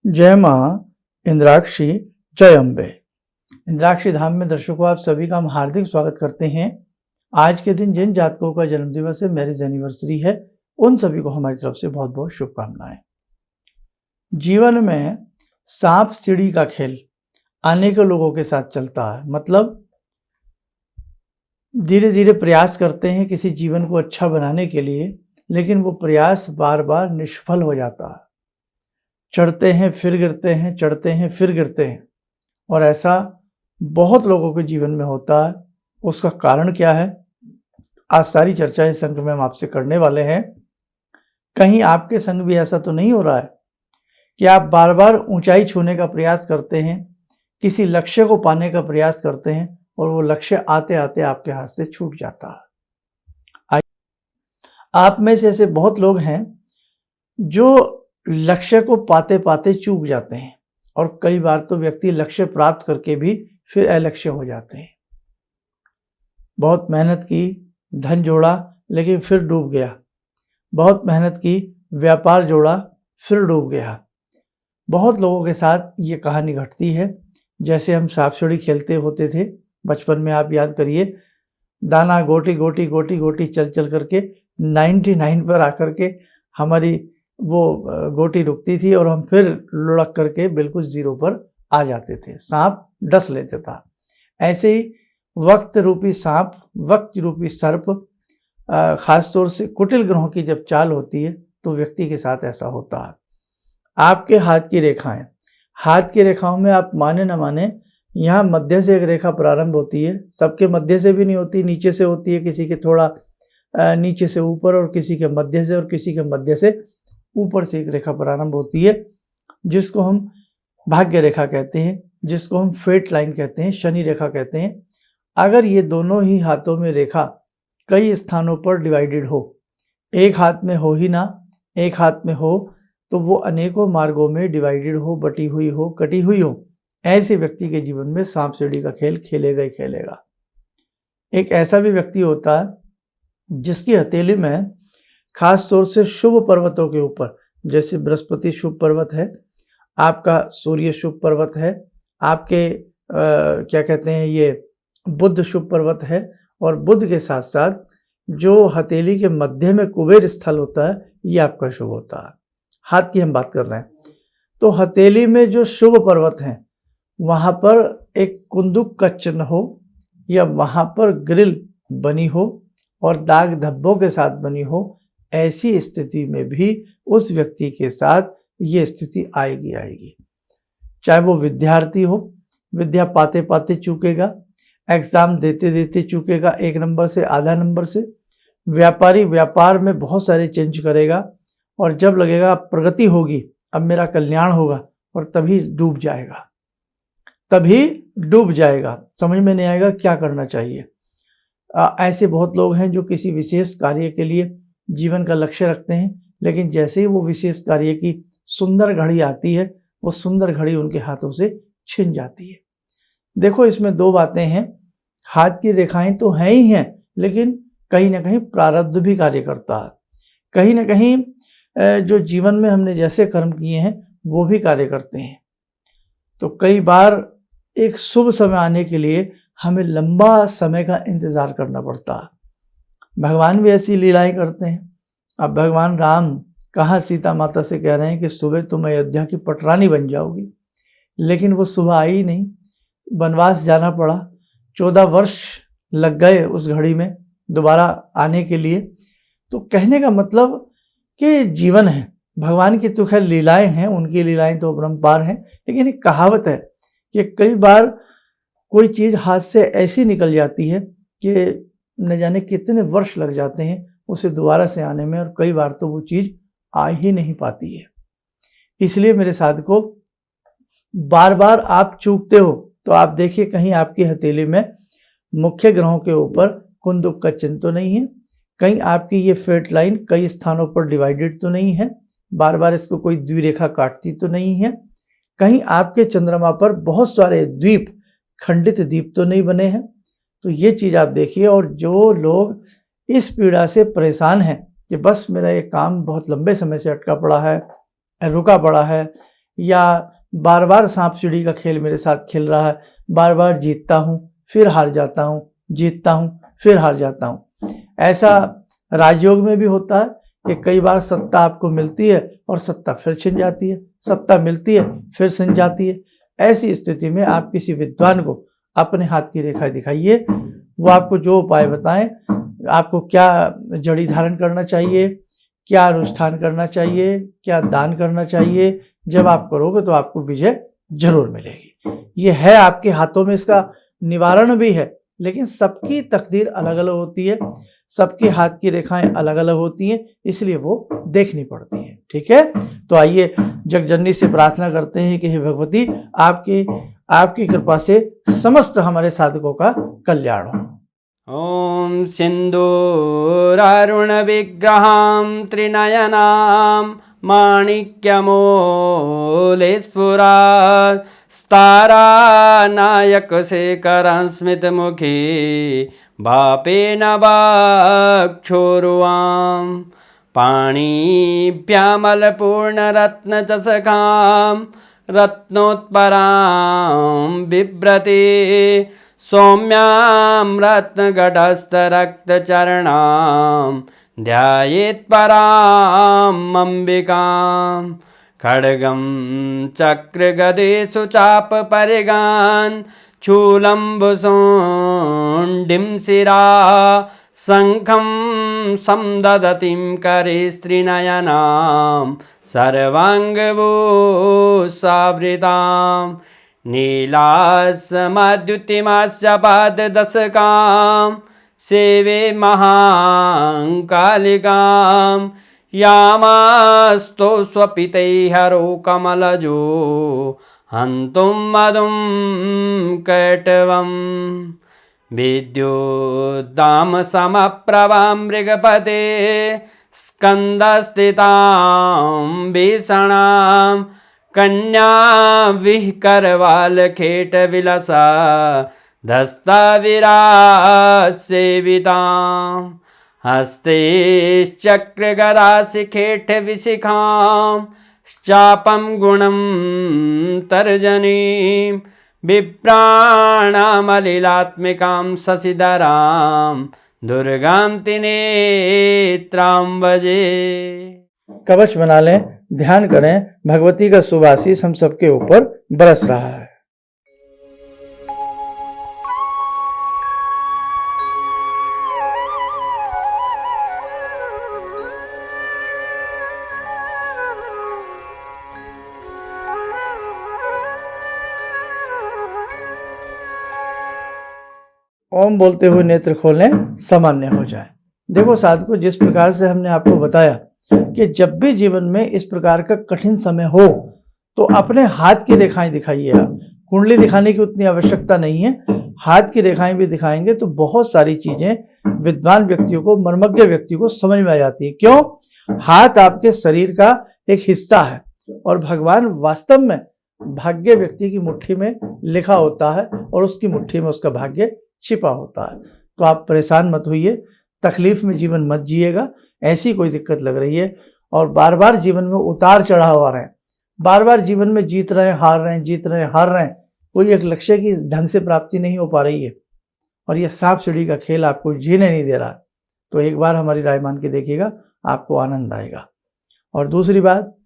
जय माँ इंद्राक्षी, जय अम्बे। इंद्राक्षी धाम में दर्शकों आप सभी का हम हार्दिक स्वागत करते हैं। आज के दिन जिन जातकों का जन्मदिवस है, मैरिज एनिवर्सरी है, उन सभी को हमारी तरफ से बहुत बहुत शुभकामनाएं। जीवन में सांप सीढ़ी का खेल अनेकों लोगों के साथ चलता है। मतलब धीरे धीरे प्रयास करते हैं किसी जीवन को अच्छा बनाने के लिए, लेकिन वो प्रयास बार बार निष्फल हो जाता है। चढ़ते हैं फिर गिरते हैं, चढ़ते हैं फिर गिरते हैं, और ऐसा बहुत लोगों के जीवन में होता है। उसका कारण क्या है, आज सारी चर्चा इस संग में हम आपसे करने वाले हैं। कहीं आपके संग भी ऐसा तो नहीं हो रहा है कि आप बार बार ऊंचाई छूने का प्रयास करते हैं, किसी लक्ष्य को पाने का प्रयास करते हैं, और वो लक्ष्य आते आते आपके हाथ से छूट जाता है। आप में से ऐसे बहुत लोग हैं जो लक्ष्य को पाते पाते चूक जाते हैं, और कई बार तो व्यक्ति लक्ष्य प्राप्त करके भी फिर अलक्ष्य हो जाते हैं। बहुत मेहनत की, धन जोड़ा, लेकिन फिर डूब गया। बहुत मेहनत की, व्यापार जोड़ा, फिर डूब गया। बहुत लोगों के साथ ये कहानी घटती है। जैसे हम सांप सीढ़ी खेलते होते थे बचपन में, आप याद करिए, दाना गोटी गोटी गोटी गोटी चल चल करके 99 पर आकर के हमारी वो गोटी रुकती थी और हम फिर लुढ़क करके बिल्कुल 0 पर आ जाते थे। सांप डस लेता था। ऐसे ही वक्त रूपी सांप, वक्त रूपी सर्प, खास तौर से कुटिल ग्रहों की जब चाल होती है तो व्यक्ति के साथ ऐसा होता है। आपके हाथ की रेखाएं, हाथ की रेखाओं में आप माने न माने, यहाँ मध्य से एक रेखा प्रारंभ होती है। सबके मध्य से भी नहीं होती, नीचे से होती है, किसी के थोड़ा नीचे से ऊपर, और किसी के मध्य से, और किसी के मध्य से ऊपर से एक रेखा प्रारंभ होती है, जिसको हम भाग्य रेखा कहते हैं, जिसको हम फेट लाइन कहते हैं, शनि रेखा कहते हैं। अगर ये दोनों ही हाथों में रेखा कई स्थानों पर डिवाइडेड हो, एक हाथ में हो ही ना, एक हाथ में हो, तो वो अनेकों मार्गों में डिवाइडेड हो, बटी हुई हो, कटी हुई हो, ऐसे व्यक्ति के जीवन में सांप सीढ़ी का खेल खेलेगा ही खेलेगा। एक ऐसा भी व्यक्ति होता है जिसकी हथेली में खास तौर से शुभ पर्वतों के ऊपर, जैसे बृहस्पति शुभ पर्वत है, आपका सूर्य शुभ पर्वत है, आपके क्या कहते हैं, ये बुध शुभ पर्वत है, और बुध के साथ साथ जो हथेली के मध्य में कुबेर स्थल होता है, ये आपका शुभ होता है। हाथ की हम बात कर रहे हैं, तो हथेली में जो शुभ पर्वत हैं वहाँ पर एक कुंदुक का चिन्ह हो, या वहाँ पर ग्रिल बनी हो और दाग धब्बों के साथ बनी हो, ऐसी स्थिति में भी उस व्यक्ति के साथ ये स्थिति आएगी। चाहे वो विद्यार्थी हो, विद्या पाते पाते चूकेगा, एग्जाम देते देते चूकेगा, 1 नंबर से, आधा नंबर से। व्यापारी व्यापार में बहुत सारे चेंज करेगा, और जब लगेगा प्रगति होगी, अब मेरा कल्याण होगा, और तभी डूब जाएगा, समझ में नहीं आएगा क्या करना चाहिए। ऐसे बहुत लोग हैं जो किसी विशेष कार्य के लिए जीवन का लक्ष्य रखते हैं, लेकिन जैसे ही वो विशेष कार्य की सुंदर घड़ी आती है, वो सुंदर घड़ी उनके हाथों से छिन जाती है। देखो, इसमें 2 बातें हैं। हाथ की रेखाएं तो हैं ही हैं, लेकिन कहीं ना कहीं प्रारब्ध भी कार्य करता है। कहीं ना कहीं जो जीवन में हमने जैसे कर्म किए हैं वो भी कार्य करते हैं। तो कई बार एक शुभ समय आने के लिए हमें लंबा समय का इंतजार करना पड़ता है। भगवान भी ऐसी लीलाएं करते हैं। अब भगवान राम कहाँ सीता माता से कह रहे हैं कि सुबह तुम अयोध्या की पटरानी बन जाओगी, लेकिन वो सुबह आई नहीं, वनवास जाना पड़ा। 14 वर्ष लग गए उस घड़ी में दोबारा आने के लिए। तो कहने का मतलब कि जीवन है, भगवान की तो खैर लीलाएं हैं, उनकी लीलाएं तो अपरंपार हैं, लेकिन एक कहावत है कि कई बार कोई चीज़ हाथ से ऐसी निकल जाती है कि न जाने कितने वर्ष लग जाते हैं उसे दोबारा से आने में, और कई बार तो वो चीज़ आ ही नहीं पाती है। इसलिए मेरे साथ को, बार बार आप चूकते हो तो आप देखिए कहीं आपकी हथेली में मुख्य ग्रहों के ऊपर कुंदुक का चिन्ह तो नहीं है, कहीं आपकी ये फेट लाइन कई स्थानों पर डिवाइडेड तो नहीं है, बार बार इसको कोई द्विरेखा काटती तो नहीं है, कहीं आपके चंद्रमा पर बहुत सारे द्वीप, खंडित द्वीप तो नहीं बने हैं। तो ये चीज़ आप देखिए। और जो लोग इस पीड़ा से परेशान हैं कि बस मेरा ये काम बहुत लंबे समय से अटका पड़ा है, रुका पड़ा है, या बार बार सांप सीढ़ी का खेल मेरे साथ खेल रहा है, बार बार जीतता हूँ फिर हार जाता हूँ, जीतता हूँ फिर हार जाता हूँ। ऐसा राजयोग में भी होता है कि कई बार सत्ता आपको मिलती है और सत्ता फिर छिन जाती है, सत्ता मिलती है फिर छिन जाती है। ऐसी स्थिति में आप किसी विद्वान को अपने हाथ की रेखा दिखाइए, वो आपको जो उपाय बताएं, आपको क्या जड़ी धारण करना चाहिए, क्या अनुष्ठान करना चाहिए, क्या दान करना चाहिए, जब आप करोगे तो आपको विजय जरूर मिलेगी। ये है आपके हाथों में, इसका निवारण भी है, लेकिन सबकी तकदीर अलग अलग होती है, सबके हाथ की रेखाएं अलग अलग होती हैं, इसलिए वो देखनी पड़ती हैं। ठीक है, तो आइए जगजननी से प्रार्थना करते हैं कि हे भगवती, आपकी कृपा से समस्त हमारे साधकों का कल्याण हो। ओम सिंदूरारुण विग्रहां त्रिनयनां माणिक्यमूले स्फुरात् स्तारानायक शेखरं स्मितमुखी बापेन वक्षोरुवां पाणिभ्यामलपूर्णरत्नचषकां रत्नोत्परां बिभ्रति सौम्यां रत्नघटस्थरक्तचरणां ध्यायेत्परां अम्बिकां खड्गं चक्रगदेषु चापपरिगान् शूलम्बुशुण्डिं शिरा शङ्खं संदधतीं करे स्त्रीनयनां सर्वाङ्गभूषावृतां नीलासमद्युतिमास्य पाददशकां सेवे महाकालिकां यामास्तो स्वपितैहरो कमलजो हन्तुं मधुं कैटवम् विद्युद्दाम समप्रभां मृगपते स्कन्दस्थितां भीषणां कन्या विहकरवालखेटविलसा धस्ताविरासेवितां हस्तैश्चक्रगदाशिखेटविशिखां चापं गुणं तर्जनीं विप्राणामलिलात्मिकां शशिधरां दुर्गां त्रिनेत्रां भजे। कवच बना लें, ध्यान करें, भगवती का शुभ आशीष हम सबके ऊपर बरस रहा है। ओम बोलते हुए नेत्र खोलें, सामान्य हो जाए। देखो साधकों, जिस प्रकार से हमने आपको बताया कि जब भी जीवन में इस प्रकार का कठिन समय हो तो अपने हाथ की रेखाएं दिखाइए। आप कुंडली दिखाने की उतनी आवश्यकता नहीं है, हाथ की रेखाएं भी दिखाएंगे तो बहुत सारी चीजें विद्वान व्यक्तियों को, मर्मज्ञ व्यक्ति को समझ में आ जाती है। क्यों? हाथ आपके शरीर का एक हिस्सा है और भगवान वास्तव में भाग्य व्यक्ति की मुट्ठी में लिखा होता है और उसकी मुट्ठी में उसका भाग्य छिपा होता है। तो आप परेशान मत होइए, तकलीफ में जीवन मत जिएगा। ऐसी कोई दिक्कत लग रही है और बार बार जीवन में उतार चढ़ाव आ रहे हैं, बार बार जीवन में जीत रहे हैं, हार रहे हैं, जीत रहे हैं, हार रहे हैं, कोई एक लक्ष्य की ढंग से प्राप्ति नहीं हो पा रही है और ये सांप सीढ़ी का खेल आपको जीने नहीं दे रहा, तो एक बार हमारी राय मान के देखिएगा, आपको आनंद आएगा। और दूसरी बात,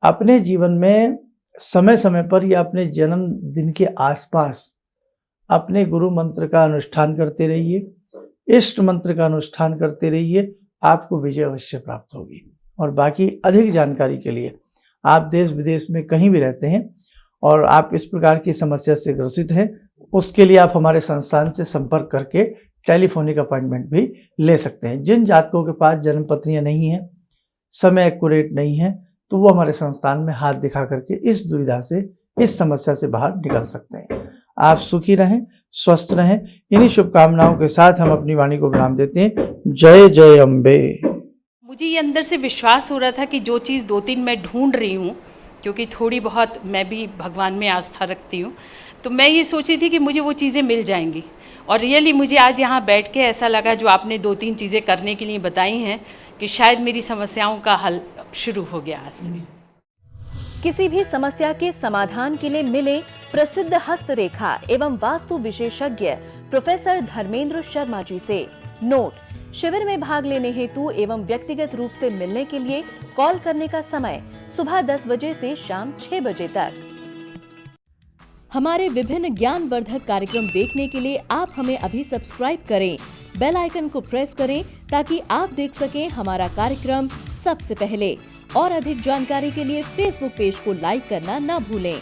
अपने जीवन में समय समय पर या अपने जन्मदिन के आसपास अपने गुरु मंत्र का अनुष्ठान करते रहिए, इष्ट मंत्र का अनुष्ठान करते रहिए, आपको विजय अवश्य प्राप्त होगी। और बाकी अधिक जानकारी के लिए आप देश विदेश में कहीं भी रहते हैं और आप इस प्रकार की समस्या से ग्रसित हैं, उसके लिए आप हमारे संस्थान से संपर्क करके टेलीफोनिक अपॉइंटमेंट भी ले सकते हैं। जिन जातकों के पास जन्म पत्रियां नहीं हैं, समय एक्यूरेट नहीं है, तो वो हमारे संस्थान में हाथ दिखा करके इस दुविधा से, इस समस्या से बाहर निकल सकते हैं। आप सुखी रहें, स्वस्थ रहें, इन्हीं शुभकामनाओं के साथ हम अपनी वाणी को विराम देते हैं। जय जय अम्बे। मुझे ये अंदर से विश्वास हो रहा था कि जो चीज़ 2-3 मैं ढूंढ रही हूँ, क्योंकि थोड़ी बहुत मैं भी भगवान में आस्था रखती हूँ, तो मैं ये सोची थी कि मुझे वो चीज़ें मिल जाएंगी। और रियली मुझे आज यहाँ बैठ के ऐसा लगा, जो आपने 2-3 चीज़ें करने के लिए बताई हैं, कि शायद मेरी समस्याओं का हल शुरू हो गया आज से। किसी भी समस्या के समाधान के लिए मिले प्रसिद्ध हस्तरेखा एवं वास्तु विशेषज्ञ प्रोफेसर धर्मेंद्र शर्मा जी से। नोट: शिविर में भाग लेने हेतु एवं व्यक्तिगत रूप से मिलने के लिए कॉल करने का समय सुबह 10 बजे से शाम 6 बजे तक। हमारे विभिन्न ज्ञानवर्धक कार्यक्रम देखने के लिए आप हमें अभी सब्सक्राइब करें, बेल आइकन को प्रेस करें ताकि आप देख सकें हमारा कार्यक्रम सबसे पहले। और अधिक जानकारी के लिए फेसबुक पेज को लाइक करना न भूलें।